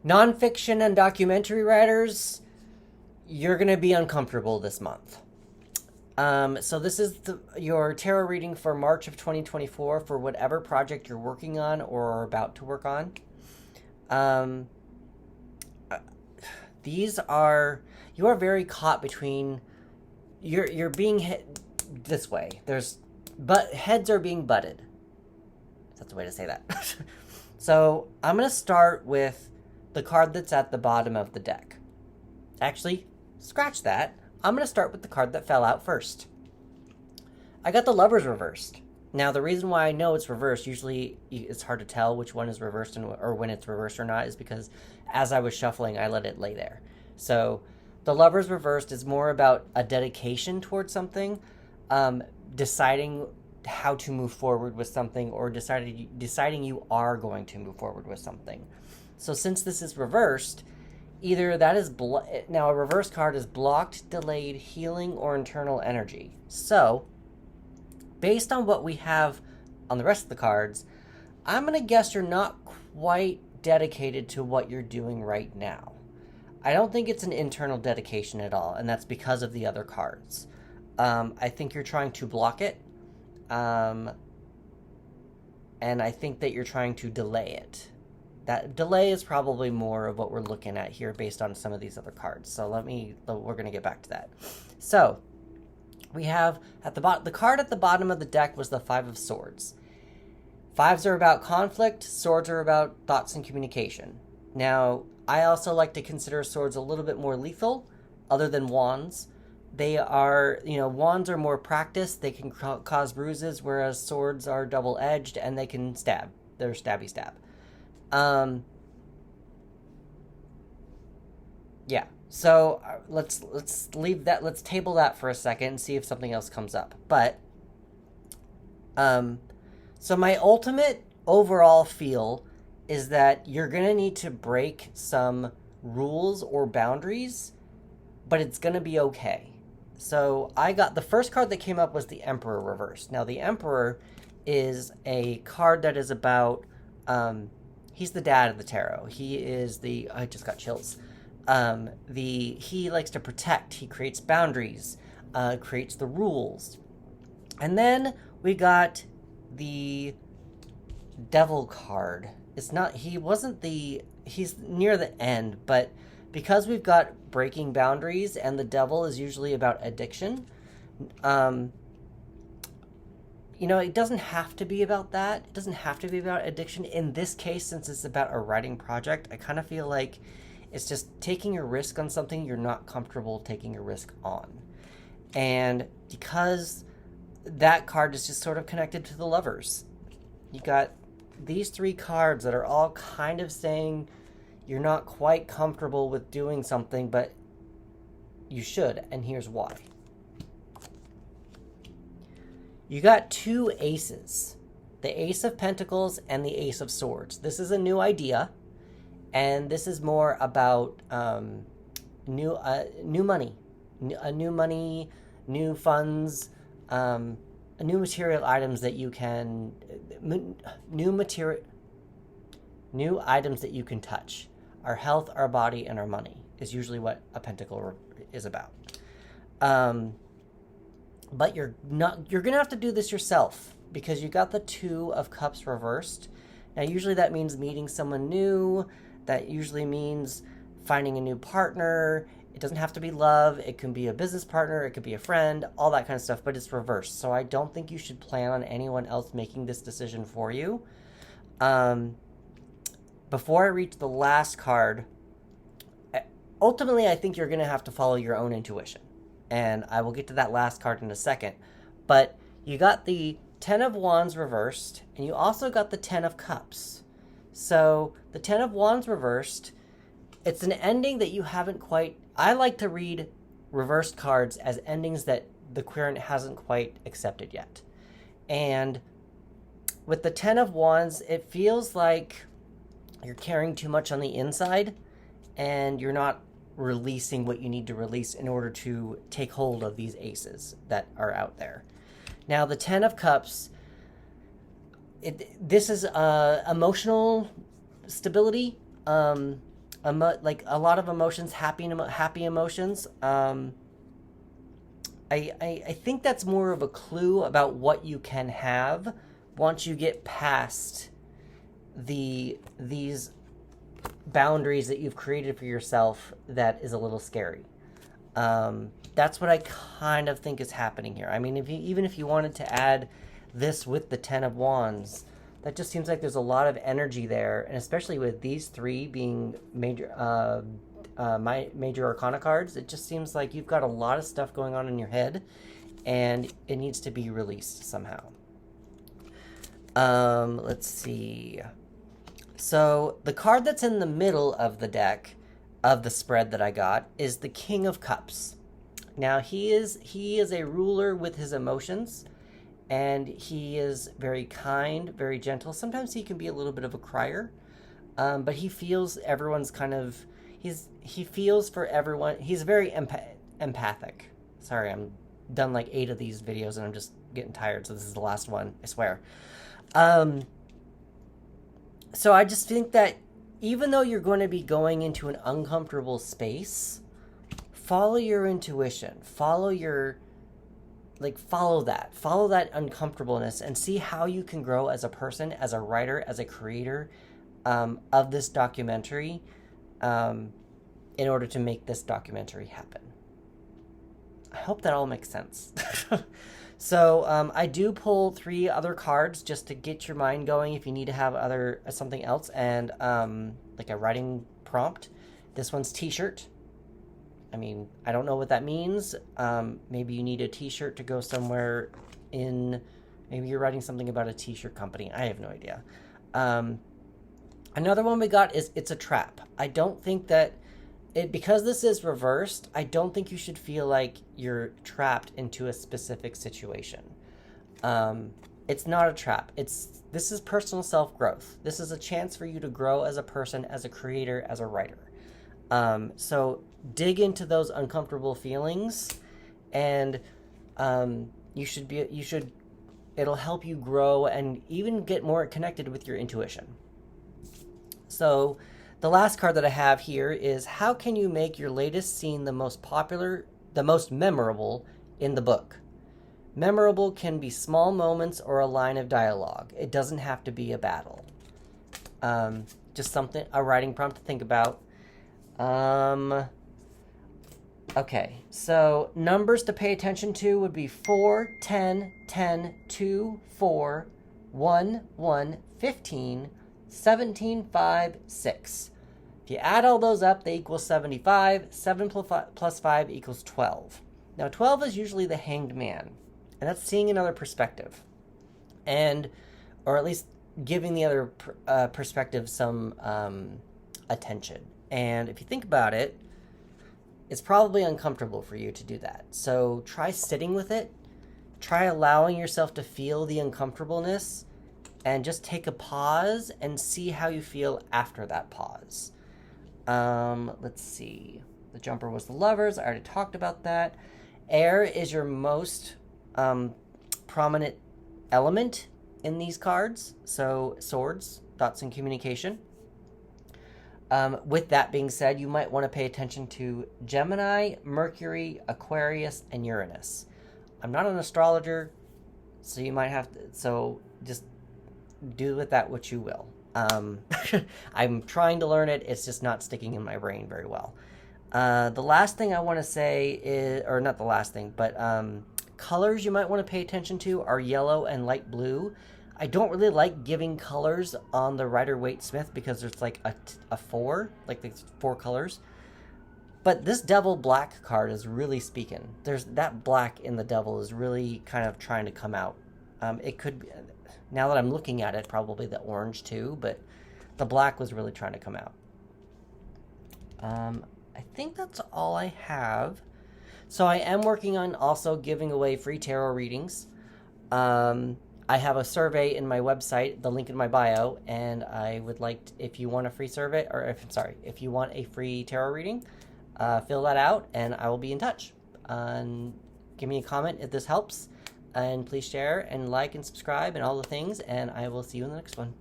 Nonfiction and documentary writers, you're going to be uncomfortable this month. So this is your tarot reading for March of 2024 for whatever project you're working on or are about to work on. Um, these are you are very caught between you're being hit this way. Heads are being butted. That's the way to say that. So I'm gonna start with the card that's at the bottom of the deck. Actually, scratch that. I'm going to start with the card that fell out first. I got the Lovers reversed. Now, the reason why I know it's reversed, usually it's hard to tell which one is reversed or when it's reversed or not, is because as I was shuffling, I let it lay there. So the Lovers reversed is more about a dedication towards something, deciding how to move forward with something, or deciding you are going to move forward with something. So since this is reversed, either that is now a reverse card is blocked, delayed, healing, or internal energy. So, based on what we have on the rest of the cards, I'm going to guess you're not quite dedicated to what you're doing right now. I don't think it's an internal dedication at all, and that's because of the other cards. I think you're trying to block it, and I think that you're trying to delay it. That delay is probably more of what we're looking at here based on some of these other cards. So we're going to get back to that. So we have the card at the bottom of the deck was the Five of Swords. Fives are about conflict. Swords are about thoughts and communication. Now, I also like to consider swords a little bit more lethal, other than wands. They are, wands are more practiced. They can cause bruises, whereas swords are double-edged and they can stab. They're stabby stab. Yeah. So let's leave that. Let's table that for a second and see if something else comes up. But, so my ultimate overall feel is that you're gonna need to break some rules or boundaries, but it's gonna be okay. So I got the first card that came up was the Emperor reversed. Now the Emperor is a card that is about, he's the dad of the tarot. He is I just got chills. He likes to protect. He creates boundaries, creates the rules. And then we got the Devil card. He's near the end, but because we've got breaking boundaries and the Devil is usually about addiction, it doesn't have to be about that. It doesn't have to be about addiction. In this case, since it's about a writing project, I kind of feel like it's just taking a risk on something you're not comfortable taking a risk on. And because that card is just sort of connected to the Lovers, you got these three cards that are all kind of saying you're not quite comfortable with doing something, but you should, and here's why. You got two aces, the Ace of Pentacles and the Ace of Swords. This is a new idea, and this is more about new money, new funds, new material items that you can, new items that you can touch. Our health, our body, and our money is usually what a pentacle is about. But you're gonna have to do this yourself because you got the Two of Cups reversed. Now, usually that means meeting someone new. That usually means finding a new partner. It doesn't have to be love. It can be a business partner. It could be a friend, all that kind of stuff, but it's reversed. So I don't think you should plan on anyone else making this decision for you. Before I reach the last card, ultimately I think you're going to have to follow your own intuition. And I will get to that last card in a second. But you got the Ten of Wands reversed, and you also got the Ten of Cups. So the Ten of Wands reversed, it's an ending that you haven't quite... I like to read reversed cards as endings that the querent hasn't quite accepted yet. And with the Ten of Wands, it feels like you're carrying too much on the inside, and you're not releasing what you need to release in order to take hold of these aces that are out there. Now, the Ten of Cups, this is emotional stability. like a lot of emotions, happy emotions. I think that's more of a clue about what you can have once you get past these boundaries that you've created for yourself. That is a little scary. That's what I kind of think is happening here. I mean, even if you wanted to add this with the Ten of Wands, that just seems like there's a lot of energy there, and especially with these three being major arcana cards, it just seems like you've got a lot of stuff going on in your head, and it needs to be released somehow. Let's see. So the card that's in the middle of the deck, of the spread that I got, is the King of Cups. Now he is a ruler with his emotions, and he is very kind, very gentle. Sometimes he can be a little bit of a crier, but he feels everyone's kind of, he feels for everyone. He's very empathic. Sorry, I'm done like 8 of these videos and I'm just getting tired, so this is the last one, I swear. So I just think that even though you're going to be going into an uncomfortable space, follow your intuition, follow that uncomfortableness, and see how you can grow as a person, as a writer, as a creator of this documentary, in order to make this documentary happen. I hope that all makes sense. So I do pull 3 other cards just to get your mind going if you need to have something else, and like a writing prompt. This one's t-shirt. I mean, I don't know what that means. Maybe you need a t-shirt to go somewhere maybe you're writing something about a t-shirt company. I have no idea. Another one we got is It's a Trap. I don't think that because this is reversed, I don't think you should feel like you're trapped into a specific situation. It's not a trap. This is personal self-growth. This is a chance for you to grow as a person, as a creator, as a writer. So dig into those uncomfortable feelings, and it'll help you grow and even get more connected with your intuition. So the last card that I have here is, how can you make your latest scene the most memorable in the book? Memorable can be small moments or a line of dialogue. It doesn't have to be a battle. Just a writing prompt to think about. Okay, so numbers to pay attention to would be 4, 10, 10, 2, 4, 1, 1, 15, 17, 5, 6. If you add all those up, they equal 75. 7 plus 5 equals 12. Now, 12 is usually the Hanged Man, and that's seeing another perspective, or at least giving the other perspective some attention. And if you think about it, it's probably uncomfortable for you to do that. So try sitting with it. Try allowing yourself to feel the uncomfortableness, and just take a pause and see how you feel after that pause. Let's see. The jumper was the Lovers. I already talked about that. Air is your most prominent element in these cards. So swords, thoughts, and communication. With that being said, you might want to pay attention to Gemini, Mercury, Aquarius, and Uranus. I'm not an astrologer, so you might have to, so just do with that what you will. I'm trying to learn it. It's just not sticking in my brain very well. The last thing I want to say is, or not the last thing, but colors you might want to pay attention to are yellow and light blue. I don't really like giving colors on the Rider-Waite-Smith because there's like a 4, like there's 4 colors. But this Devil Black card is really speaking. There's that black in the Devil is really kind of trying to come out. It could be, now that I'm looking at it, probably the orange too, but the black was really trying to come out. I think that's all I have. So I am working on also giving away free tarot readings. I have a survey in my website, the link in my bio, and I would like if you want a free survey, or if you want a free tarot reading, fill that out, and I will be in touch. Give me a comment if this helps, and please share and like and subscribe and all the things, and I will see you in the next one.